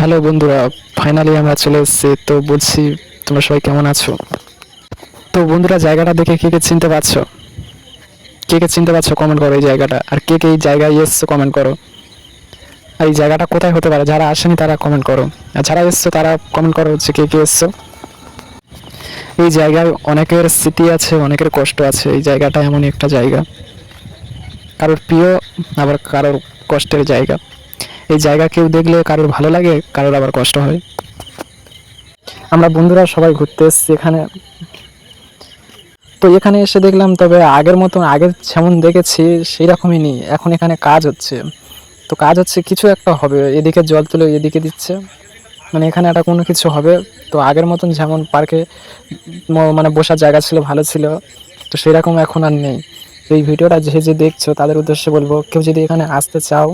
Hello বন্ধুরা, finally আমরা চলে এসেছি। তো বলছি, তোমরা সবাই কেমন আছো? তো বন্ধুরা, জায়গাটা দেখে কে কে চিনতে পারছো? কে কে চিনতে পারছো কমেন্ট করো এই জায়গাটা। আর কে কে এই জায়গায় এসছো কমেন্ট করো। আর এই জায়গাটা কোথায় হতে পারে? যারা আসেনি তারা কমেন্ট করো, আর যারা এসছো তারা কমেন্ট করো হচ্ছে কে কে এসছো। এই জায়গায় অনেকের স্মৃতি আছে, অনেকের কষ্ট আছে। এই জায়গাটা এমনই একটা জায়গা, কারোর প্রিয় আবার কারোর কষ্টের জায়গা। এই জায়গা কেউ দেখলে কারোর ভালো লাগে, কারোর আবার কষ্ট হয়। আমরা বন্ধুরা সবাই ঘুরতে এসেছি এখানে। তো এখানে এসে দেখলাম, তবে আগের মতন আগের যেমন দেখেছি সেই রকমই নেই। এখন এখানে কাজ হচ্ছে। তো কাজ হচ্ছে, কিছু একটা হবে। এদিকে জল তুলে এদিকে দিচ্ছে, মানে এখানে একটা কোনো কিছু হবে। তো আগের মতন যেমন পার্কে মানে বসার জায়গা ছিল, ভালো ছিল, তো সেরকম এখন আর নেই। তো এই ভিডিওটা যে যে দেখছো তাদের উদ্দেশ্যে বলবো, কেউ যদি এখানে আসতে চাও,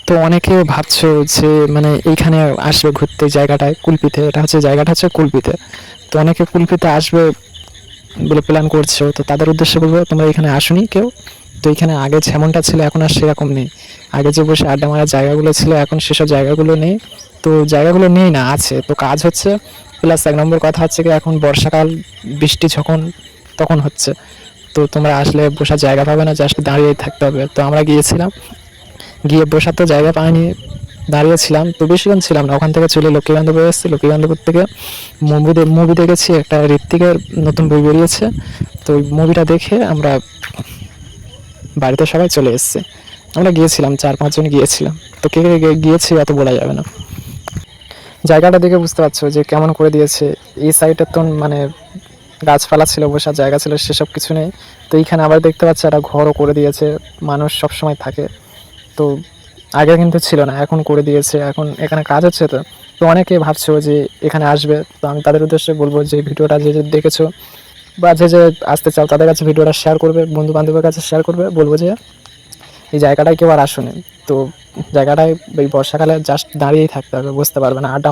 তো অনেকে ভাবছো যে মানে এইখানে আসবে ঘুরতে, জায়গাটায় কুলপিতে। এটা হচ্ছে জায়গাটা হচ্ছে কুলপিতে। তো অনেকে কুলপিতে আসবে বলে প্ল্যান করছো, তো তাদের উদ্দেশ্যে বলবো তোমরা এখানে আসোনি কেউ। তো এখানে আগে যেমনটা ছিল এখন আর সেরকম নেই। আগে যে বসে আড্ডা মারার জায়গাগুলো ছিল এখন সেসব জায়গাগুলো নেই। তো জায়গাগুলো নেই না, আছে তো কাজ হচ্ছে। প্লাস এক নম্বর কথা হচ্ছে কি, এখন বর্ষাকাল, বৃষ্টি যখন তখন হচ্ছে। তো তোমরা আসলে বসার জায়গা পাবে না, জাস্ট দাঁড়িয়েই থাকতে হবে। তো আমরা গিয়েছিলাম, গিয়ে বসার তো জায়গা পাইনি, দাঁড়িয়েছিলাম। তো বেশিক্ষণ ছিলাম না, ওখান থেকে চলে লক্ষ্মীকান্তপুর এসেছি। লক্ষ্মীকান্তপুর থেকে মুভি দেখেছি, একটা ঋত্বিকের নতুন বই বেরিয়েছে। তো ওই মুভিটা দেখে আমরা বাড়িতে সবাই চলে এসেছি। আমরা গিয়েছিলাম 4-5 জন গিয়েছিলাম। তো কে কে গিয়েছি অত বলা যাবে না। জায়গাটা দেখে বুঝতে পারছো যে কেমন করে দিয়েছে। এই সাইডে তো মানে গাছপালা ছিল, বসার জায়গা ছিল, সেসব কিছু নেই। তো এইখানে আবার দেখতে পাচ্ছি একটা ঘরও করে দিয়েছে, মানুষ সব সময় থাকে। তো আগে কিন্তু ছিল না, এখন করে দিয়েছে। এখন এখানে কাজ হচ্ছে। তো তো অনেকে ভাবছো যে এখানে আসবে। তো আমি তাদের উদ্দেশ্যে বলবো যে ভিডিওটা যে যে দেখেছো বা যে যে আসতে চাও তাদের কাছে ভিডিওটা শেয়ার করবে, বন্ধু বান্ধবের কাছে শেয়ার করবে, বলবো যে এই জায়গাটায় কেউ আর আসুনি। তো জায়গাটায় এই বর্ষাকালে জাস্ট দাঁড়িয়েই থাকতে হবে, বুঝতে পারবে না, আড্ডা